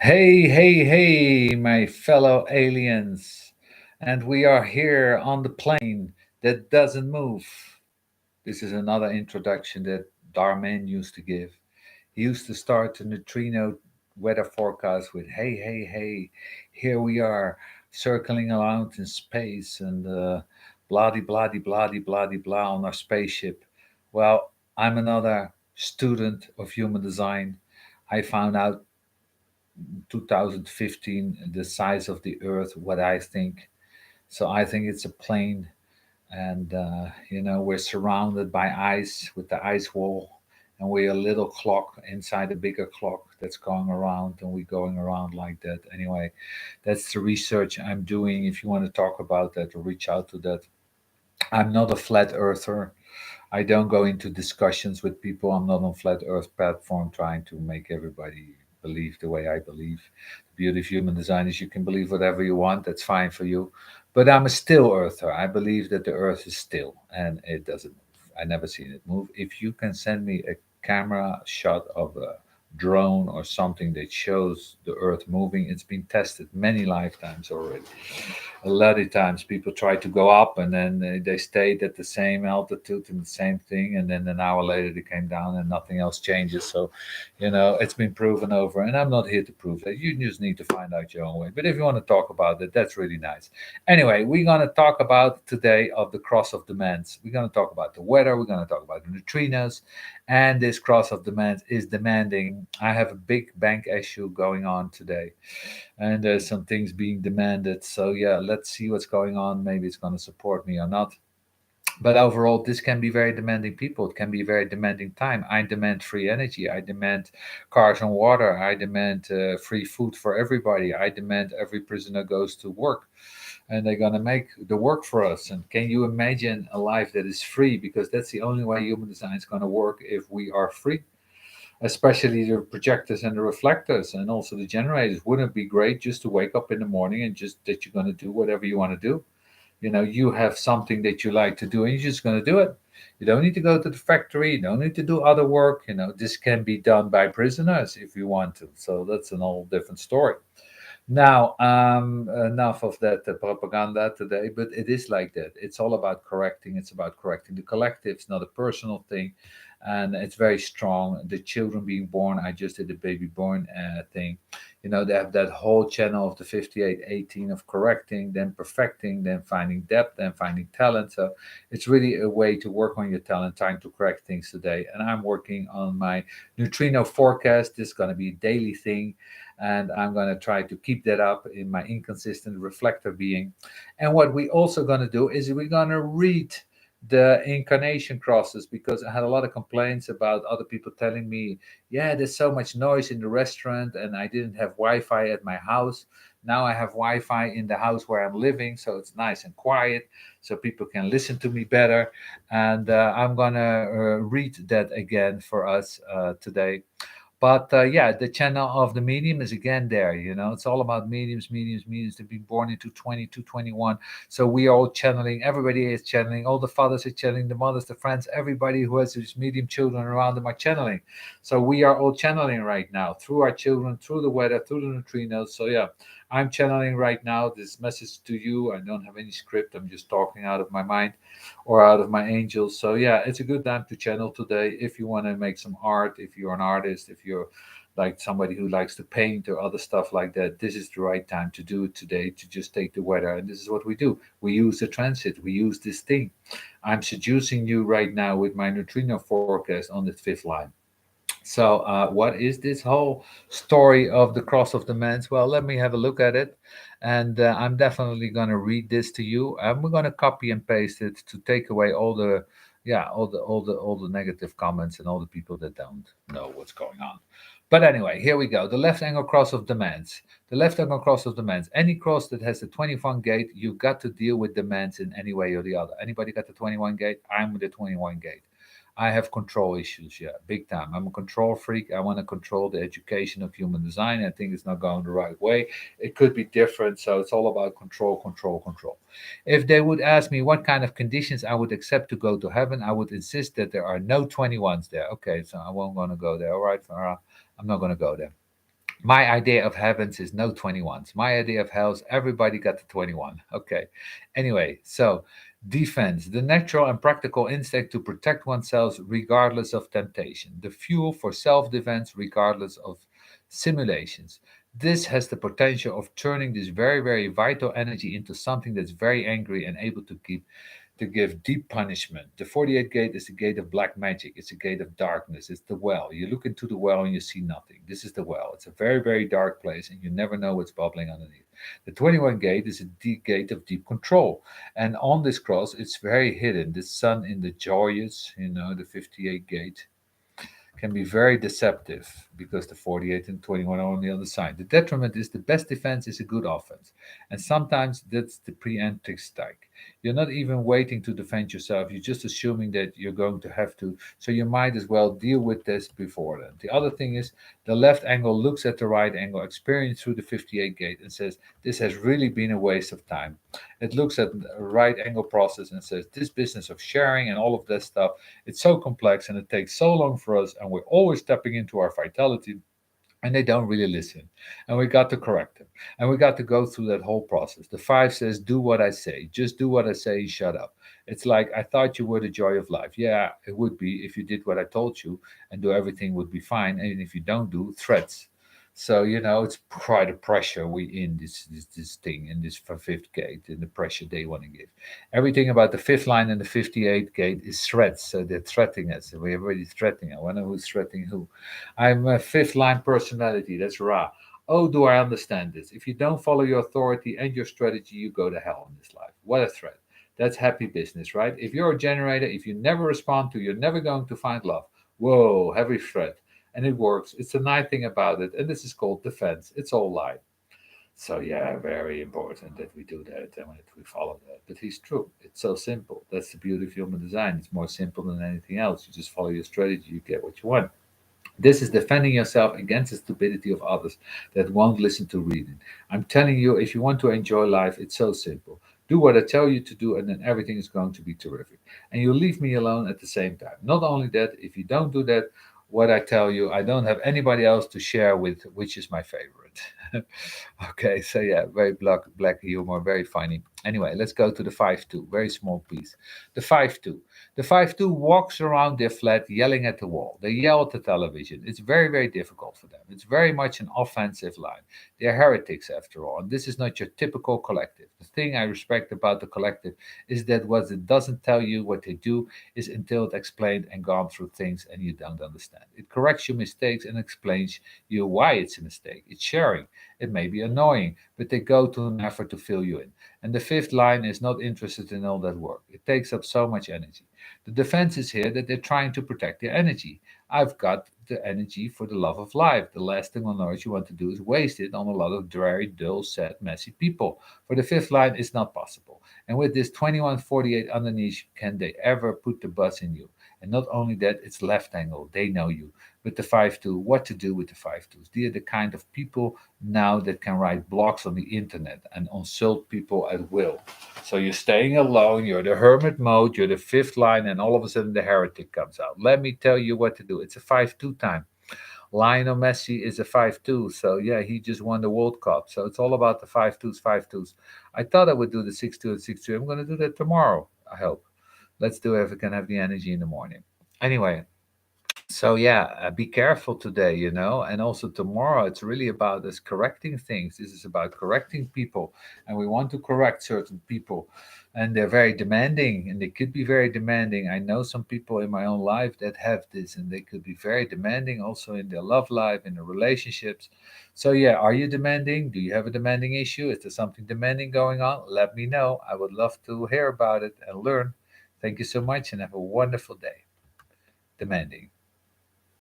Hey, hey, hey, my fellow aliens. And we are here on the plane that doesn't move. This is another introduction that Darman used to give. He used to start the Neutrino weather forecast with, hey, hey, hey, here we are circling around in space and bloody, bloody, bloody, bloody, blah on our spaceship. Well, I'm another student of human design. I found out 2015 the size of the earth, what I think. So I think it's a plane, and we're surrounded by ice with the ice wall, and we're a little clock inside a bigger clock that's going around, and we're going around like that. Anyway, that's the research I'm doing. If you want to talk about that or reach out to that, I'm not a flat earther. I don't go into discussions with people. I'm not on flat earth platform trying to make everybody believe the way I believe. The beauty of human design is you can believe whatever you want. That's fine for you. But I'm a still earther. I believe that the earth is still and it doesn't move. I never seen it move. If you can send me a camera shot of a drone or something that shows the earth moving, it's been tested many lifetimes already. A lot of times people try to go up and then they stayed at the same altitude and the same thing, and then an hour later they came down and nothing else changes. So it's been proven over, and I'm not here to prove that. You just need to find out your own way. But if you want to talk about it, that's really nice. Anyway, we're going to talk about today of the cross of demands. We're going to talk about the weather. We're going to talk about the neutrinos, and this cross of demands is demanding. I have a big bank issue going on today, and there's some things being demanded. So yeah, let's see what's going on. Maybe it's going to support me or not. But overall, this can be very demanding people. It can be very demanding time. I demand free energy. I demand cars and water. I demand free food for everybody. I demand every prisoner goes to work, and they're going to make the work for us. And can you imagine a life that is free? Because that's the only way human design is going to work, if we are free, especially the projectors and the reflectors and also the generators. Wouldn't it be great just to wake up in the morning and just that you're going to do whatever you want to do? You have something that you like to do and you're just going to do it. You don't need to go to the factory. You don't need to do other work. This can be done by prisoners if you want to. So that's an all different story. Now, enough of that propaganda today, but it is like that. It's all about correcting. It's about correcting the collective. It's not a personal thing. And it's very strong. The children being born, I just did the baby born thing. They have that whole channel of the 5818 of correcting, then perfecting, then finding depth, then finding talent. So it's really a way to work on your talent, trying to correct things today. And I'm working on my neutrino forecast. This is going to be a daily thing, and I'm going to try to keep that up in my inconsistent reflector being. And what we also going to do is we're going to read the incarnation crosses, because I had a lot of complaints about other people telling me, yeah, there's so much noise in the restaurant and I didn't have Wi-Fi at my house. Now I have Wi-Fi in the house where I'm living, so it's nice and quiet, so people can listen to me better. And I'm gonna read that again for us today. But yeah, the channel of the medium is again there. It's all about mediums, mediums, mediums. They've been born into 2221. So we are all channeling. Everybody is channeling. All the fathers are channeling. The mothers, the friends, everybody who has these medium children around them are channeling. So we are all channeling right now through our children, through the weather, through the neutrinos. So yeah, I'm channeling right now this message to you. I don't have any script. I'm just talking out of my mind or out of my angels. So yeah, it's a good time to channel today if you want to make some art, if you're an artist, if you're like somebody who likes to paint or other stuff like that. This is the right time to do it today, to just take the weather. And this is what we do. We use the transit. We use this thing. I'm seducing you right now with my neutrino forecast on the fifth line. So, what is this whole story of the cross of the mans? Well, let me have a look at it, and I'm definitely going to read this to you, and we're going to copy and paste it to take away all the negative comments and all the people that don't know what's going on. But anyway, here we go. The left angle cross of demands. The left angle cross of demands. Any cross that has the 21 gate, you've got to deal with demands in any way or the other. Anybody got the 21 gate? I'm with the 21 gate. I have control issues, yeah, big time. I'm a control freak. I want to control the education of human design. I think it's not going the right way. It could be different. So it's all about control, control, control. If they would ask me what kind of conditions I would accept to go to heaven, I would insist that there are no 21s there. Okay, so I won't going to go there. All right, Farah, I'm not going to go there. My idea of heavens is no 21s. My idea of hell's everybody got the 21. Okay. Anyway, so defense, the natural and practical instinct to protect oneself regardless of temptation, the fuel for self defense regardless of simulations. This has the potential of turning this very, very vital energy into something that's very angry and able to give deep punishment. The 48 gate is the gate of black magic. It's a gate of darkness. It's the well. You look into the well and you see nothing. This is the well. It's a very, very dark place and you never know what's bubbling underneath. The 21 gate is a deep gate of deep control. And on this cross, it's very hidden. The sun in the joyous, the 58 gate can be very deceptive because the 48 and 21 are on the other side. The detriment is the best defense is a good offense. And sometimes that's the preemptive strike. You're not even waiting to defend yourself. You're just assuming that you're going to have to. So you might as well deal with this before then. The other thing is the left angle looks at the right angle, experience through the 58 gate, and says, this has really been a waste of time. It looks at the right angle process and says, this business of sharing and all of this stuff, it's so complex and it takes so long for us, and we're always stepping into our vitality, and they don't really listen. And we got to correct them. And we got to go through that whole process. The five says, do what I say. Just do what I say and shut up. It's like, I thought you were the joy of life. Yeah, it would be if you did what I told you and do everything would be fine. And if you don't do, threats. So, it's quite a pressure we in this thing in this fifth gate and the pressure they want to give. Everything about the fifth line and the 58 gate is threats. So they're threatening us. We're already threatening. I wonder who's threatening who. I'm a fifth line personality. That's Ra. Oh, do I understand this? If you don't follow your authority and your strategy, you go to hell in this life. What a threat. That's happy business, right? If you're a generator, if you never respond to, you're never going to find love. Whoa, heavy threat. And it works. It's a nice thing about it. And this is called defense. It's all lie. So yeah, very important that we do that and that we follow that. But he's true. It's so simple. That's the beauty of human design. It's more simple than anything else. You just follow your strategy, you get what you want. This is defending yourself against the stupidity of others that won't listen to reason. I'm telling you, if you want to enjoy life, it's so simple. Do what I tell you to do, and then everything is going to be terrific. And you leave me alone at the same time. Not only that, if you don't do that, what I tell you, I don't have anybody else to share with, which is my favorite. Okay, so yeah, very black humor, very funny. Anyway, let's go to the 5-2, very small piece. The 5-2. The 5-2 walks around their flat yelling at the wall. They yell at the television. It's very, very difficult for them. It's very much an offensive line. They're heretics after all, and this is not your typical collective. The thing I respect about the collective is that what it doesn't tell you what they do is until it explained and gone through things and you don't understand. It corrects your mistakes and explains you why it's a mistake. It's sharing. It may be annoying, but they go to an effort to fill you in. And the fifth line is not interested in all that work. It takes up so much energy. The defense is here that they're trying to protect their energy. I've got the energy for the love of life. The last thing on earth you want to do is waste it on a lot of dreary, dull, sad, messy people. For the fifth line, it's not possible. And with this 2148 underneath, can they ever put the buzz in you? And not only that, it's left angle. They know you. With the 5-2, what to do with the 5-2s. They are the kind of people now that can write blogs on the internet and insult people at will. So you're staying alone, you're the hermit mode, you're the fifth line, and all of a sudden the heretic comes out. Let me tell you what to do. It's a 5-2 time. Lionel Messi is a 5-2, so yeah, he just won the World Cup. So it's all about the 5-2s, 5-2s. I thought I would do the 6-2 and 6-2. I'm going to do that tomorrow, I hope. Let's do it if we can have the energy in the morning. Anyway, so yeah, be careful today, and also tomorrow. It's really about us correcting things. This is about correcting people, and we want to correct certain people, and they're very demanding, and they could be very demanding. I know some people in my own life that have this, and they could be very demanding also in their love life, in their relationships. So yeah, are you demanding? Do you have a demanding issue? Is there something demanding going on? Let me know. I would love to hear about it and learn. Thank you so much, and have a wonderful day. Demanding.